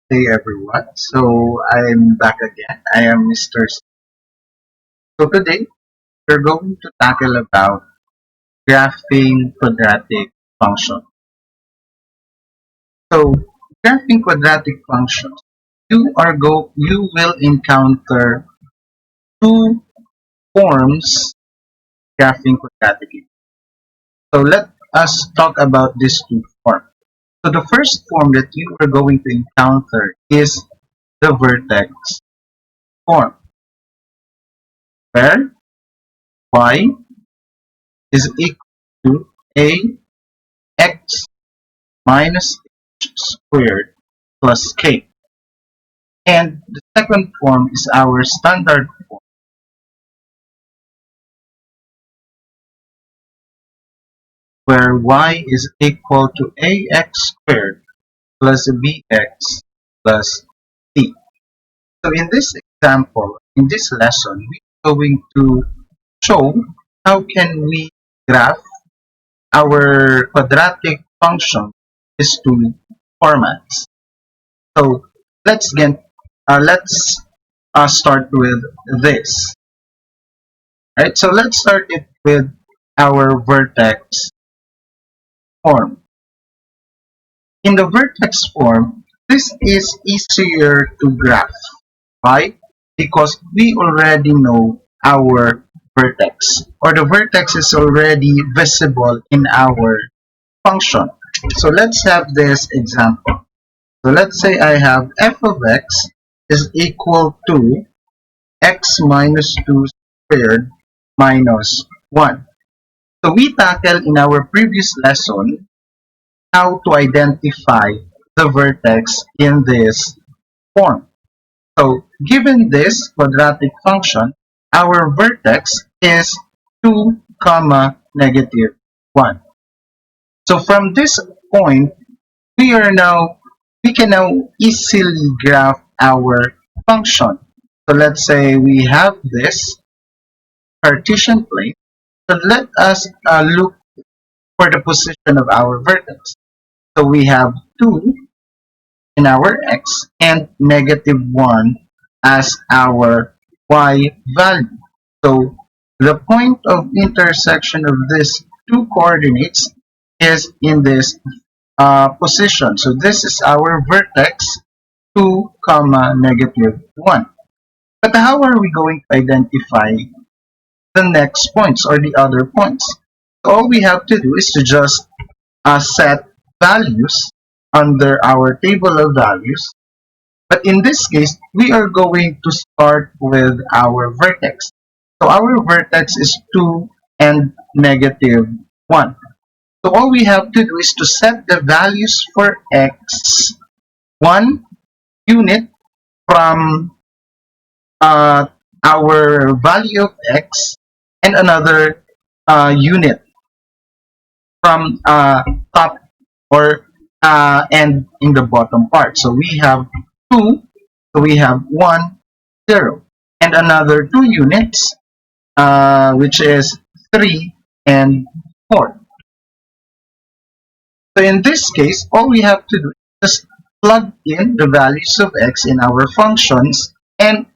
day, everyone. So I'm back again. I am Mr. So today we're going to tackle about graphing quadratic function. So graphing quadratic functions, you will encounter two forms graphing quadratic. So let us talk about these two forms. So the first form that you are going to encounter is the vertex form, where y is equal to ax minus h squared plus k. And the second form is our standard form, where y is equal to ax squared plus bx plus c. So in this example, in this lesson, we're going to show how can we graph our quadratic function these two formats. So let's start with this. Right. So let's start it with our vertex form. In the vertex form, this is easier to graph. Why? Because we already know our vertex, or the vertex is already visible in our function. So let's have this example. So let's say I have f of x is equal to x minus 2 squared minus 1. So we tackled in our previous lesson how to identify the vertex in this form. So given this quadratic function, our vertex is 2 comma negative 1. So from this point, we can now easily graph our function. So let's say we have this Cartesian plane. So let us look for the position of our vertex. So we have 2 in our x and negative 1 as our y value. So the point of intersection of these two coordinates is in this position. So this is our vertex 2 comma negative 1. But how are we going to identify the next points or the other points? So all we have to do is to just set values under our table of values. But in this case, we are going to start with our vertex. So our vertex is 2 and negative 1. So all we have to do is to set the values for x 1 unit from our value of x and another unit from top or and in the bottom part. So we have 2, so we have 1, 0, and another 2 units, which is 3 and 4. So in this case, all we have to do is just plug in the values of x in our functions and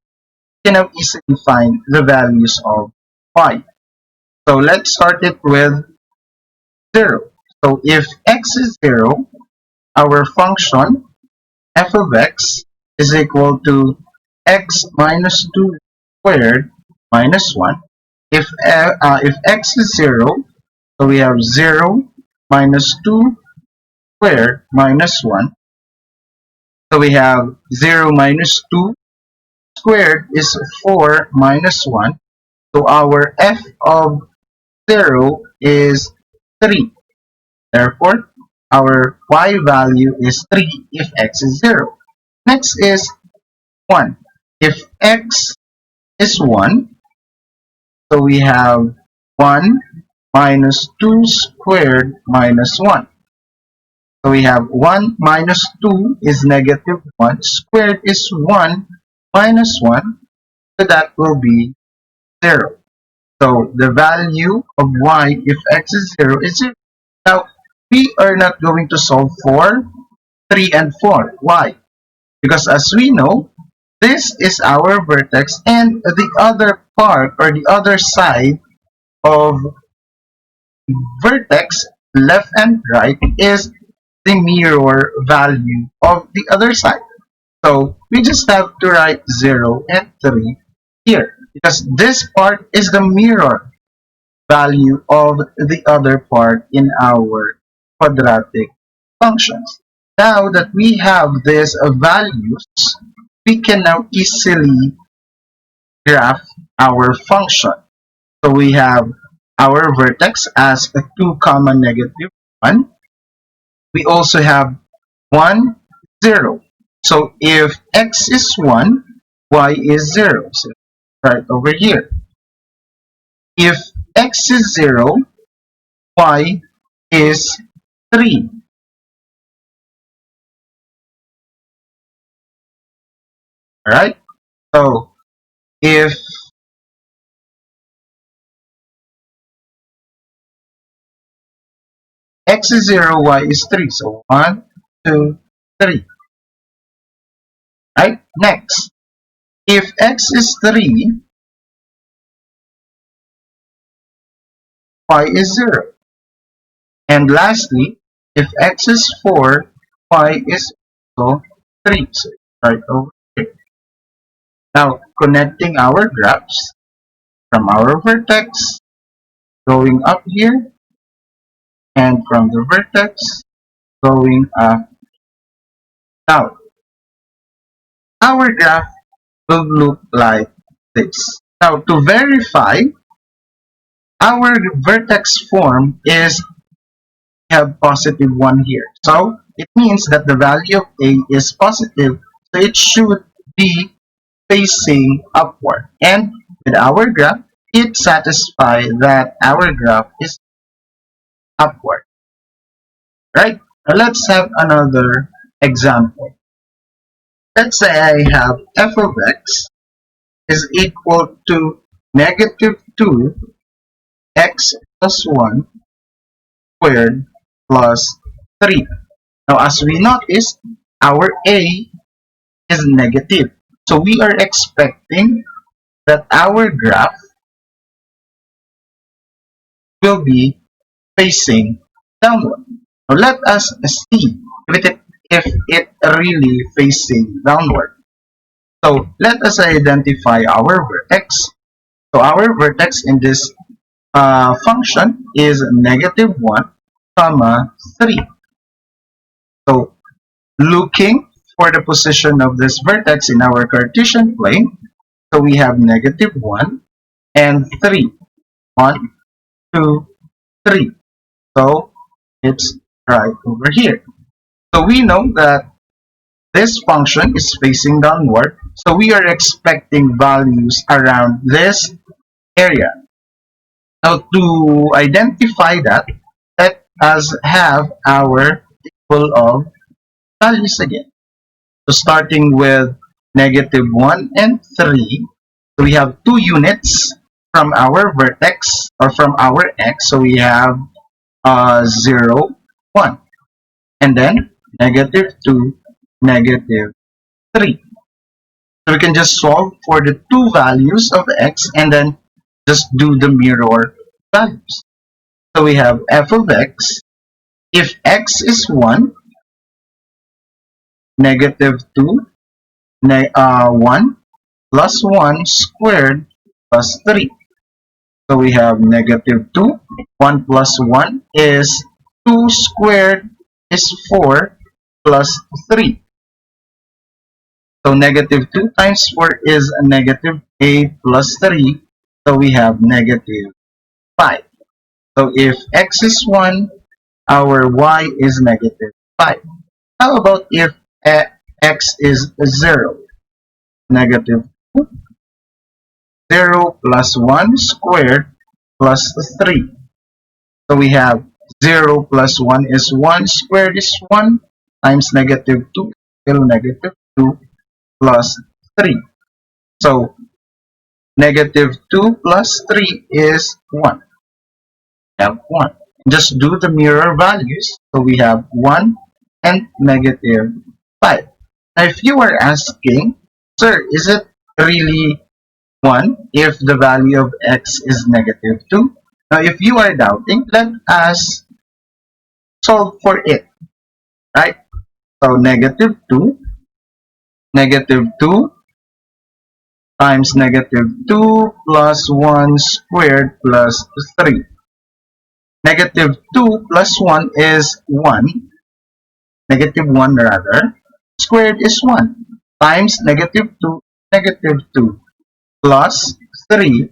can now easily find the values of y. So let's start it with 0. So if x is 0, our function f of x is equal to x minus 2 squared minus 1. If x is 0, so we have 0 minus 2 squared minus 1. So we have 0 minus 2 squared is 4 minus 1. So our f of 0 is 3. Therefore, our y value is 3 if x is 0. Next is 1. If x is 1, so we have 1 minus 2 squared minus 1. So we have 1 minus 2 is negative 1. Squared is 1 minus 1. So that will be 0. So the value of y if x is 0 is 0. Now, we are not going to solve for 3 and 4. Why? Because as we know, this is our vertex, and the other part or the other side of vertex, left and right, is the mirror value of the other side. So we just have to write 0 and 3 here, because this part is the mirror value of the other part in our quadratic functions. Now that we have these values, we can now easily graph our function. So we have our vertex as a 2 comma negative 1. We also have 1 0. So if x is 1, y is 0. So right over here. If x is 0, y is 3. Alright? So if x is 0, y is 3. So 1, 2, 3. Right? Next, if x is 3, y is 0. And lastly, if x is 4, y is also 3. So right over here. Now, connecting our graphs from our vertex, going up here, and from the vertex, going up down. Our graph will look like this. Now, to verify, our vertex form is have positive 1 here. So, it means that the value of A is positive, so it should be facing upward. And with our graph, it satisfies that our graph is upward. Right? Now let's have another example. Let's say I have f of x is equal to negative 2 x plus 1 squared plus 3. Now as we notice, our a is negative. So we are expecting that our graph will be facing downward. Now let us see if it really facing downward. So let us identify our vertex. So our vertex in this function is negative 1 comma 3. So looking for the position of this vertex in our Cartesian plane, so we have negative 1 and 3. 1, 2, 3. So it's right over here. So we know that this function is facing downward, so we are expecting values around this area. Now to identify that, let us have our table of values again. So starting with negative 1 and 3, so we have 2 units from our vertex or from our x, so we have 0, 1. And then negative 2, negative 3. So we can just solve for the two values of x and then just do the mirror values. So we have f of x. If x is 1, negative 2, 1 plus 1 squared plus 3. So we have negative 2. 1 plus 1 is 2 squared is 4 plus 3. So negative 2 times 4 is a negative 8 plus 3. So we have negative 5. So if x is 1, our y is negative 5. How about if x is 0? Negative 2, 0 plus 1 squared plus 3. So we have 0 plus 1 is 1 squared is 1 times negative 2 still negative 2 plus 3. So negative 2 plus 3 is 1. We have 1. Just do the mirror values. So we have 1 and negative 5. Now, if you are asking, sir, is it really 1 if the value of x is negative 2? Now, if you are doubting, let us solve for it, right? So, negative 2 times negative 2 plus 1 squared plus 3. Negative 2 plus 1 is 1, negative 1 rather, squared is 1, times negative 2 plus 3,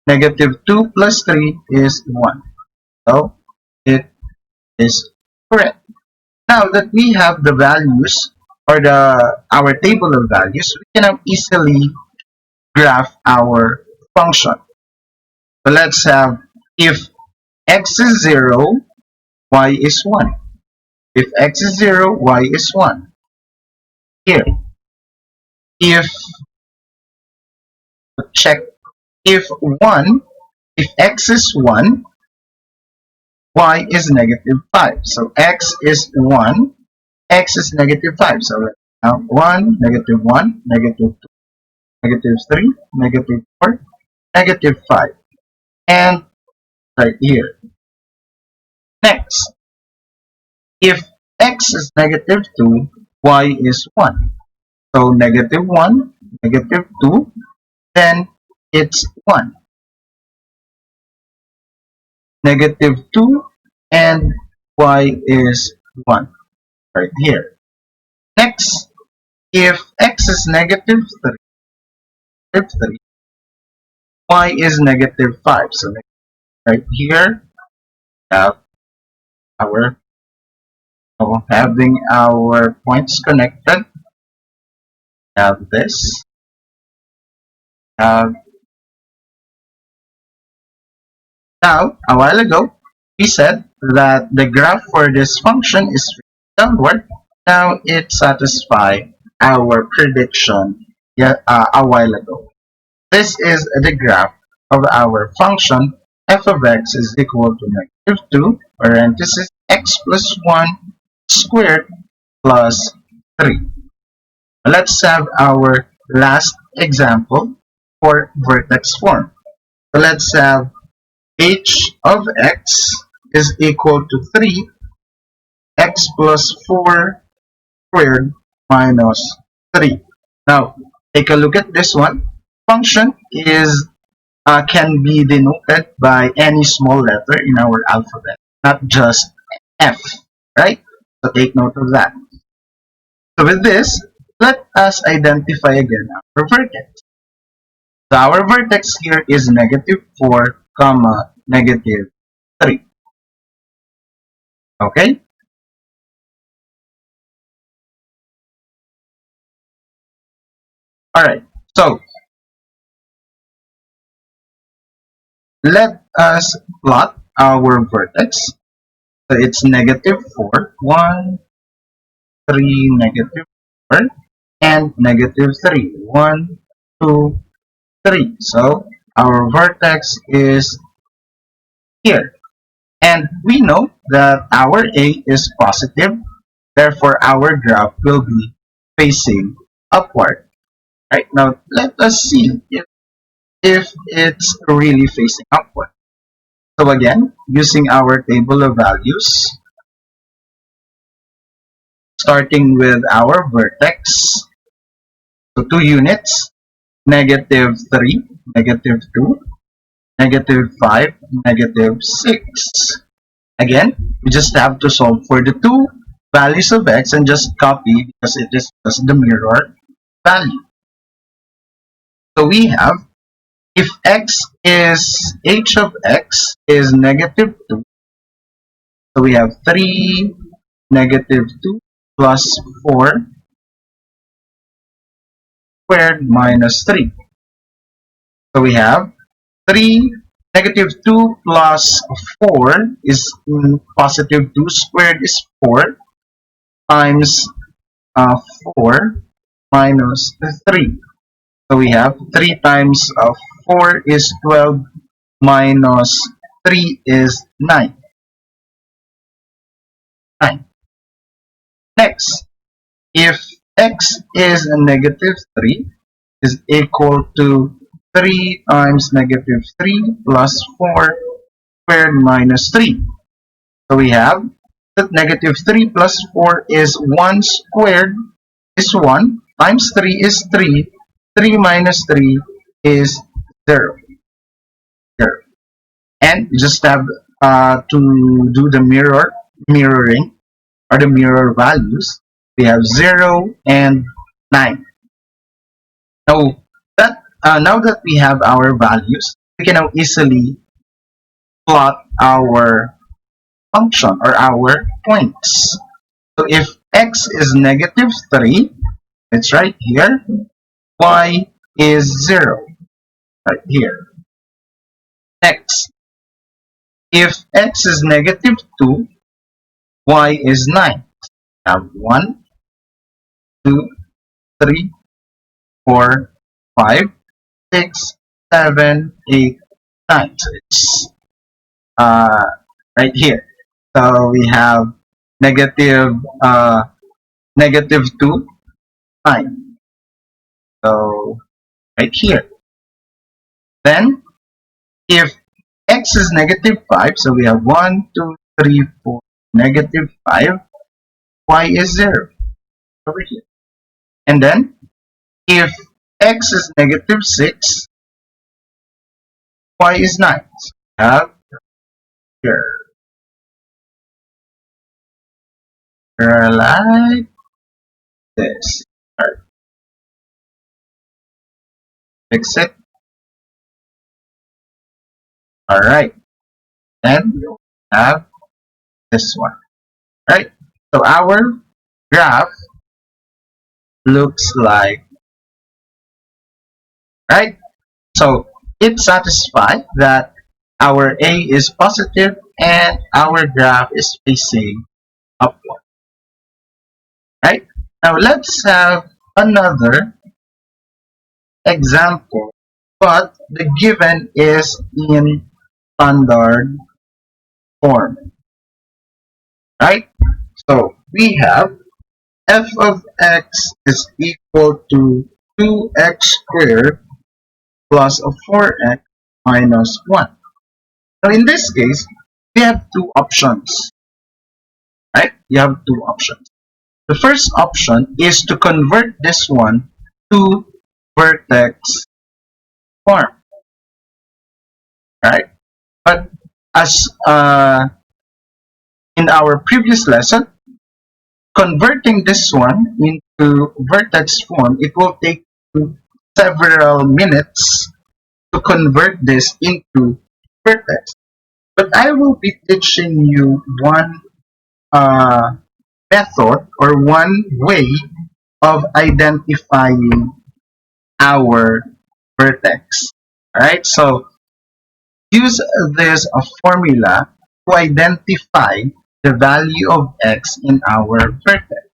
negative 2 plus 3 is 1. So, it is correct. Now that we have the values or our table of values, we can now easily graph our function. So let's have if x is 0, y is 1. If x is 0, y is 1. Here, if check if 1, if x is 1, y is negative 5. So x is 1, x is negative 5. So let's have 1, negative 1, negative 2, negative 3, negative 4, negative 5. And right here. Next, if x is negative 2, y is 1. So negative 1, negative 2, then it's 1. Negative 2 and y is 1 right here. Next, if x is negative 3, y is negative 5. So right here, have our having our points connected. Have this. Have Now, a while ago, we said that the graph for this function is downward. Now, it satisfies our prediction a while ago. This is the graph of our function f of x is equal to negative 2 parenthesis x plus 1 squared plus 3. Let's have our last example for vertex form. So let's have h of x is equal to 3 x plus 4 squared minus 3. Now, take a look at this one. Function is can be denoted by any small letter in our alphabet, not just f, right? So take note of that. So with this, let us identify again our vertex. So our vertex here is negative 4, comma, negative 3. Okay? Alright, so let us plot our vertex. So it's negative 4, 1, 3, negative 4, and negative 3, 1, 2, 3. So our vertex is here. And we know that our A is positive, therefore our graph will be facing upward. Right now, let us see if it's really facing upward. So again, using our table of values, starting with our vertex, so 2 units, negative 3, negative 2, negative 5, negative 6. Again, we just have to solve for the two values of x and just copy because it is just the mirror value. So we have, if h of x is negative 2, so we have 3 negative 2 plus 4 squared minus 3. So we have 3 negative 2 plus 4 is positive 2 squared is 4 times 4 minus 3. So we have 3 times 4 is 12 minus 3 is 9. 9. Next, if x is a negative 3 is equal to 3 times negative 3 plus 4 squared minus 3. So we have that negative 3 plus 4 is 1 squared is 1 times 3 is 3. 3 minus 3 is 0. 0. And you just have to do the mirroring or the mirror values. We have 0 and 9. Now that we have our values, we can now easily plot our function or our points. So if x is negative 3, it's right here. Y is 0, right here. Next, if x is negative 2, y is 9. We have 1, 2, 3, 4, 5, 6, 7, 8, 9. So it's right here. So we have negative negative 2, 9. So right here. Then if x is negative 5, so we have 1, 2, 3, 4, negative 5, y is 0 over here. And then if x is negative 6, y is 9. So we have here like this. Alright, fix it. Alright, then we have this one. Right? So our graph looks like, right? So it satisfies that our A is positive and our graph is facing upward. Right? Now let's have another example, but the given is in standard form. Right? So we have f of x is equal to 2x squared plus a 4x minus 1. So in this case, we have two options, right? You have two options. The first option is to convert this one to vertex form, right? But as in our previous lesson, converting this one into vertex form, it will take you several minutes to convert this into vertex. But I will be teaching you one method or one way of identifying our vertex. Alright, so use this formula to identify the value of x in our vertex.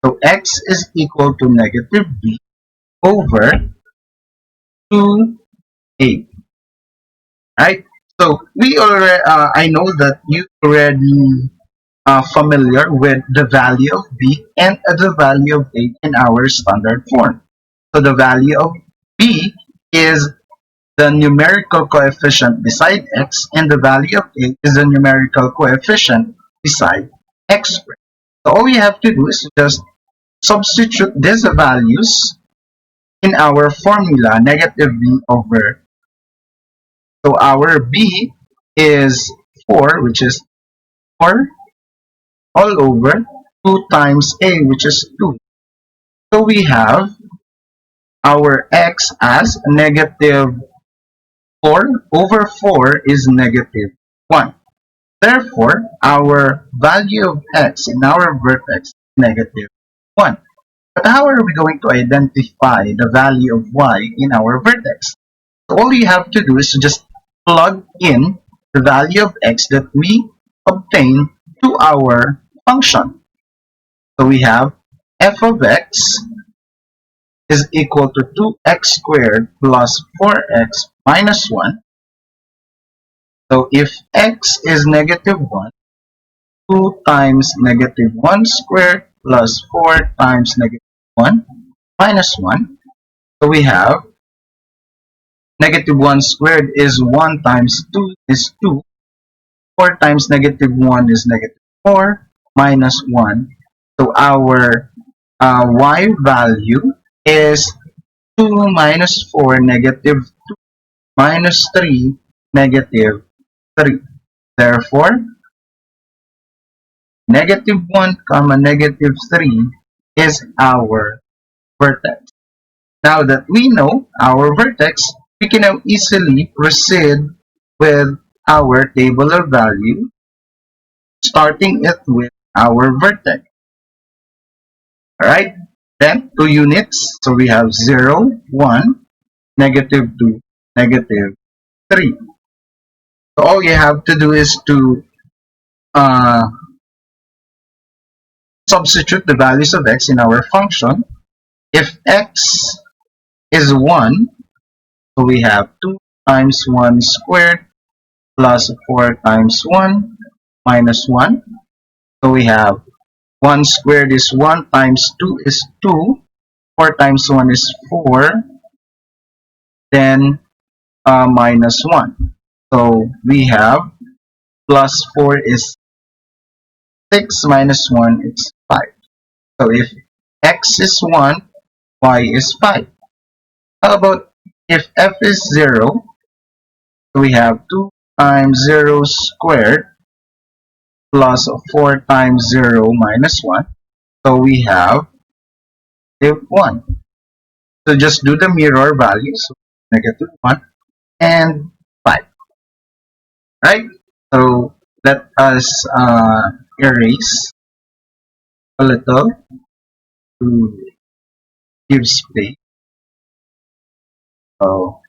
So x is equal to negative b over 2a. Right? So we already, I know that you already familiar with the value of b and the value of a in our standard form. So the value of b is the numerical coefficient beside x, and the value of a is the numerical coefficient beside x squared. So all we have to do is just substitute these values in our formula, negative b over. So our b is 4, which is 4 all over 2 times a, which is 2. So we have our x as negative 4 over 4 is negative 1. Therefore, our value of x in our vertex is negative 1. But how are we going to identify the value of y in our vertex? So all you have to do is to just plug in the value of x that we obtain to our function. So we have f of x is equal to 2x squared plus 4x minus 1. So if x is negative 1, 2 times negative 1 squared plus 4 times negative 1 minus 1. So we have negative 1 squared is 1 times 2 is 2. 4 times negative 1 is negative 4 minus 1. So our y value is 2 minus 4 negative 2 minus 3 negative 3. Therefore, negative 1 comma negative 3 is our vertex. Now that we know our vertex, we can now easily proceed with our table of value, starting it with our vertex. Alright, then 2 units. So we have 0, 1, negative 2, negative 3. So all you have to do is to uh, substitute the values of x in our function. If x is 1, so we have 2 times 1 squared plus 4 times 1 minus 1. So we have 1 squared is 1 times 2 is 2. 4 times 1 is 4. Then minus 1. So we have plus 4 is 6 minus 1 is 5. So if x is 1, y is 5. How about if f is 0? We have 2 times 0 squared plus 4 times 0 minus 1. So we have negative 1. So just do the mirror values, so negative 1 and 5. Right? So let us erase a little to give space. So,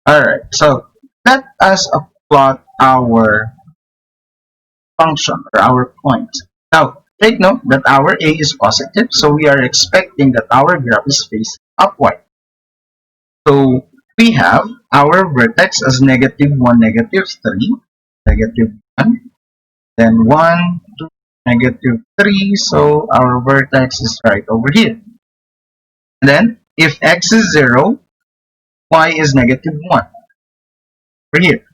alright, so let us plot our function or our point. Now, take note that our A is positive, so we are expecting that our graph is facing upward. So we have our vertex as negative 1, negative 3, negative 1, then 1, 2, negative 3, so our vertex is right over here. And then, if x is 0, y is negative 1, over here.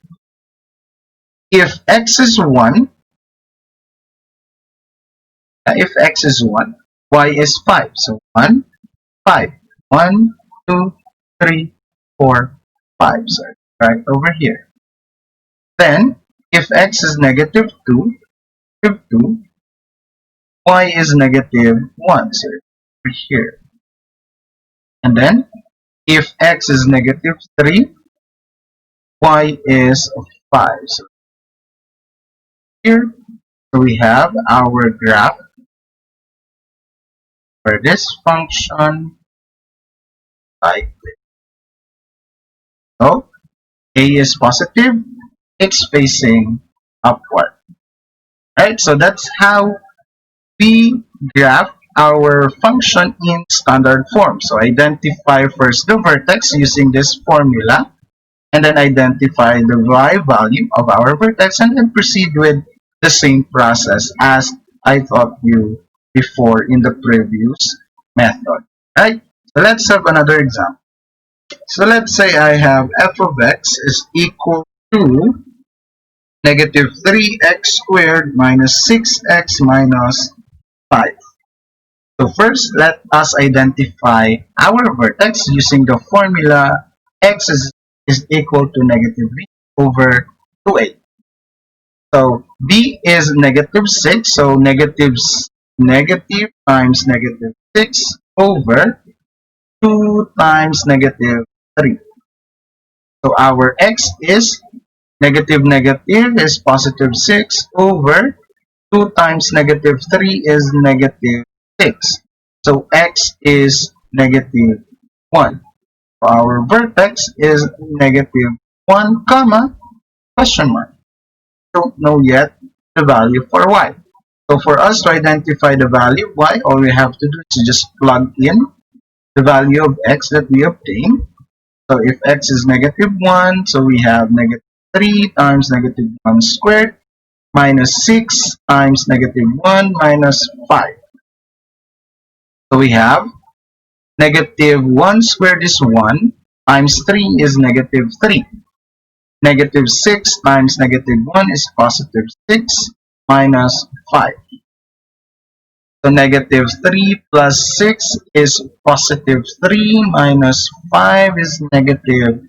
If x is 1, if x is 1, y is 5, so 1, 5, 1, 2, 3, 4, 5, so right over here. Then, if x is negative 2, negative 2, y is negative 1, so over here. And then, if x is negative 3, y is 5. So here, so we have our graph for this function like this. So, A is positive, it's facing upward. Right, so that's how we graph our function in standard form. So identify first the vertex using this formula, and then identify the y value of our vertex, and then proceed with the same process as I taught you before in the previous method. Right? So let's have another example. So let's say I have f of x is equal to negative 3x squared minus 6x minus 5. So first, let us identify our vertex using the formula x is equal to negative b over 2a. So b is negative 6, so negative times negative 6 over 2 times negative 3. So our x is negative is positive 6 over 2 times negative 3 is negative 6. So x is negative 1. So our vertex is negative 1 comma question mark. Don't know yet the value for y. So for us to identify the value of y, all we have to do is just plug in the value of x that we obtain. So if x is negative 1, so we have negative 3 times negative 1 squared minus 6 times negative 1 minus 5. So we have negative 1 squared is 1 times 3 is negative 3. Negative 6 times negative 1 is positive 6 minus 5. So negative 3 plus 6 is positive 3 minus 5 is negative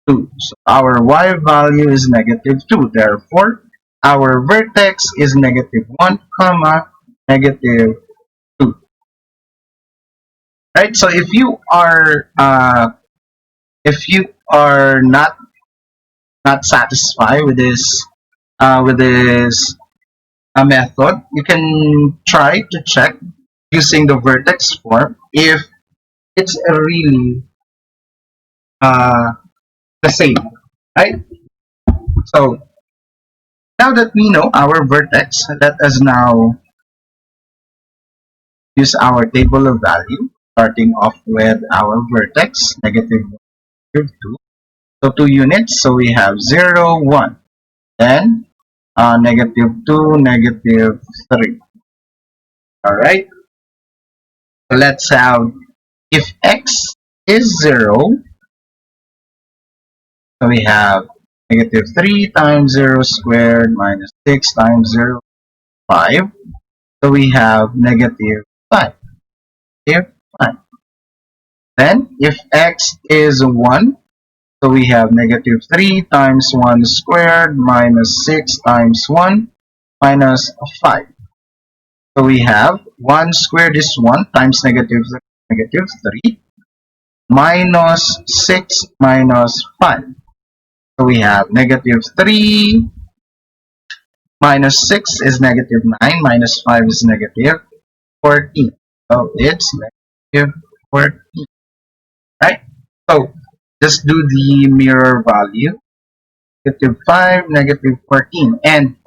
2. So our y value is negative 2. Therefore, our vertex is negative 1, comma, negative 2. Right? So if you are not satisfied with this method, you can try to check using the vertex form if it's really uh, the same, right? So now that we know our vertex, let us now use our table of value, starting off with our vertex, negative 2. So 2 units, so we have 0, 1. Then negative 2, negative 3. Alright, so let's have, if x is 0, so we have negative 3 times 0 squared minus 6 times 0, 5. So we have negative 5. Negative 5. Then if x is 1, so we have negative 3 times 1 squared minus 6 times 1 minus 5. So we have 1 squared is 1 times negative 3 minus 6 minus 5. So we have negative 3 minus 6 is negative 9 minus 5 is negative 14. So it's negative 14. Right? So just do the mirror value. Negative 5, negative 14. And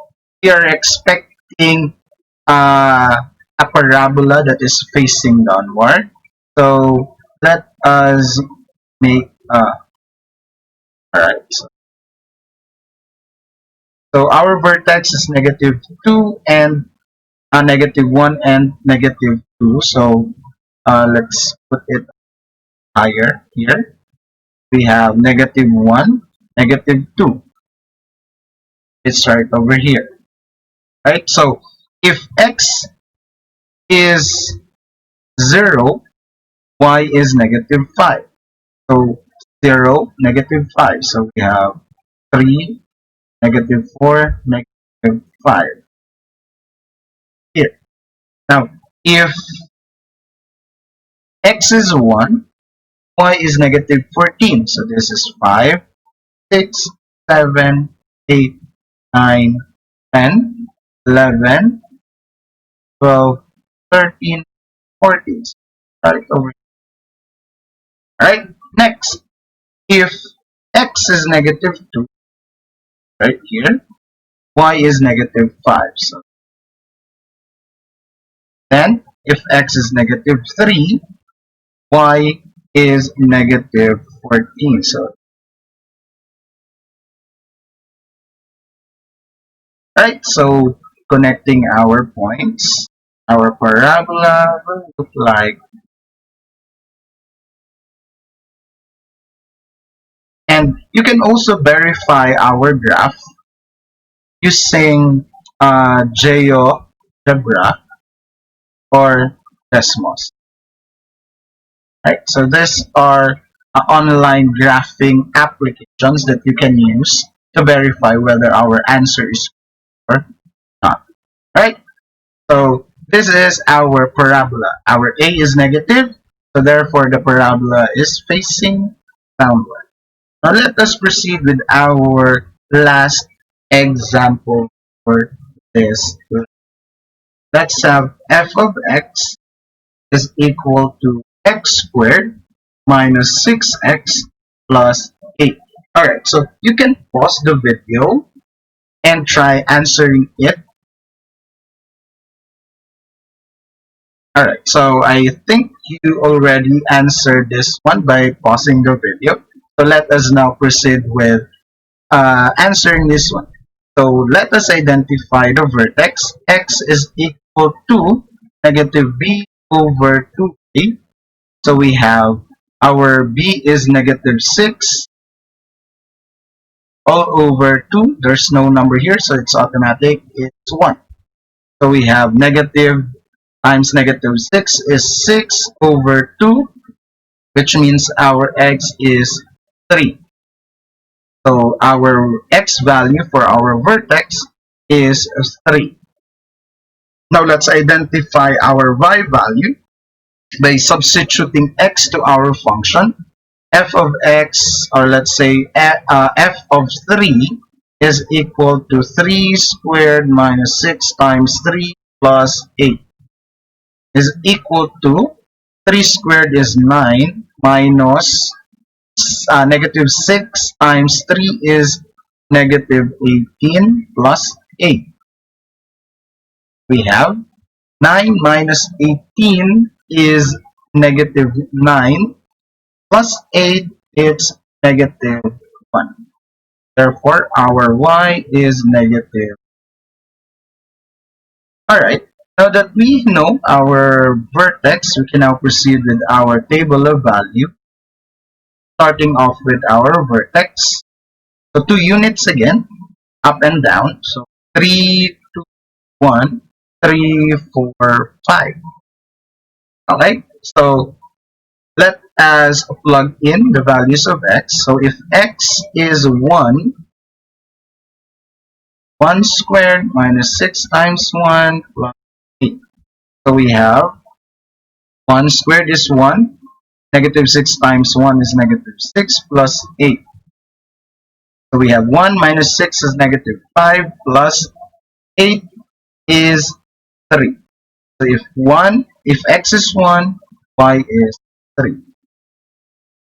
we are expecting a parabola that is facing downward. So let us make alright. So our vertex is negative 2 and negative 1 and negative 2. So let's put it higher here. We have negative 1, negative 2. It's right over here. Right? So if x is 0, y is negative 5. So 0, negative 5. So we have 3, negative 4, negative 5 here. Now, if x is 1, y is negative 14. So this is 5, 6, 7, 8, 9, 10, 11, 12, 13, 14. So right over here. Alright, next, if x is negative 2, right here, y is negative 5. So then, if x is negative 3, y is negative 14. So, right, so connecting our points, our parabola will look like, and you can also verify our graph using GeoGebra or Desmos. Right, so these are online graphing applications that you can use to verify whether our answer is correct or not. Right, so this is our parabola. Our a is negative, so therefore the parabola is facing downward. Now let us proceed with our last example for this. Let's have f of x is equal to x squared minus 6x plus 8. Alright, so you can pause the video and try answering it. Alright, so I think you already answered this one by pausing the video. So let us now proceed with answering this one. So let us identify the vertex. X is equal to negative b over 2a. So we have our b is negative 6 all over 2. There's no number here, so it's automatic. It's 1. So we have negative times negative 6 is 6 over 2, which means our x is 3. So our x value for our vertex is 3. Now let's identify our y value by substituting x to our function. F of x, or let's say f of 3 is equal to 3 squared minus 6 times 3 plus 8 is equal to 3 squared is 9 minus negative 6 times 3 is negative 18 plus 8. We have 9 minus 18 is negative 9 plus 8 is negative 1. Therefore, our y is negative. Alright, now that we know our vertex, we can now proceed with our table of value, starting off with our vertex. So 2 units again, up and down. So 3, 2, 1, 3, 4, 5. Alright, so let us plug in the values of x. So if x is 1, 1 squared minus 6 times 1 plus 8. So we have 1 squared is 1, negative 6 times 1 is negative 6 plus 8. So we have 1 minus 6 is negative 5 plus 8 is 3. So if x is 1, y is 3.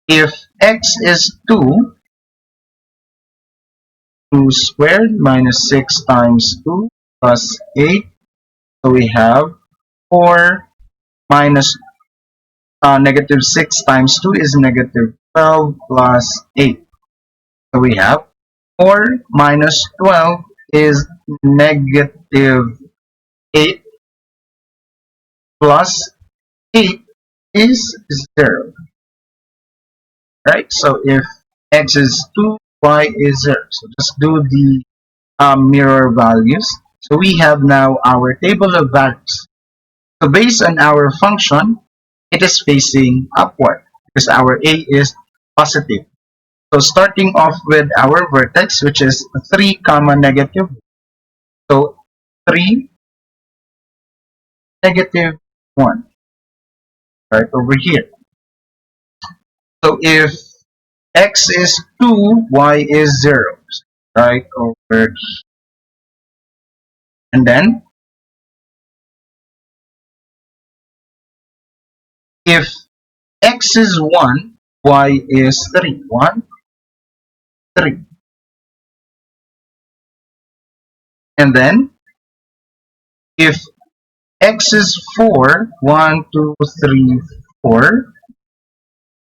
If x is 2, 2 squared minus 6 times 2 plus 8. So we have 4 minus negative 6 times 2 is negative 12 plus 8. So we have 4 minus 12 is negative 8 plus 8 is 0. Right? So if x is 2, y is 0. So just do the mirror values. So we have now our table of values. So based on our function, it is facing upward because our a is positive. So starting off with our vertex, which is 3 comma negative. So 3 negative 1 right over here. So if x is 2, y is 0 right over here. And then if x is 1, y is 3. 1, 3. And then if x is 4, 1, 2, 3, 4,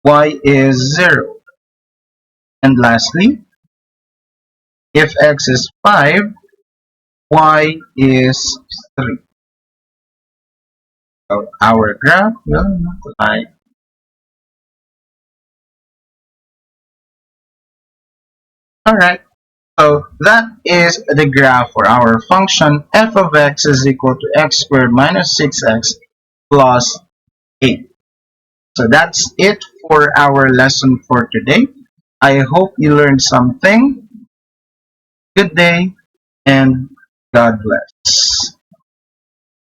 y is 0. And lastly, if x is 5, y is 3. So our graph will look like. Alright, so that is the graph for our function f of x is equal to x squared minus 6x plus 8. So that's it for our lesson for today. I hope you learned something. Good day and God bless.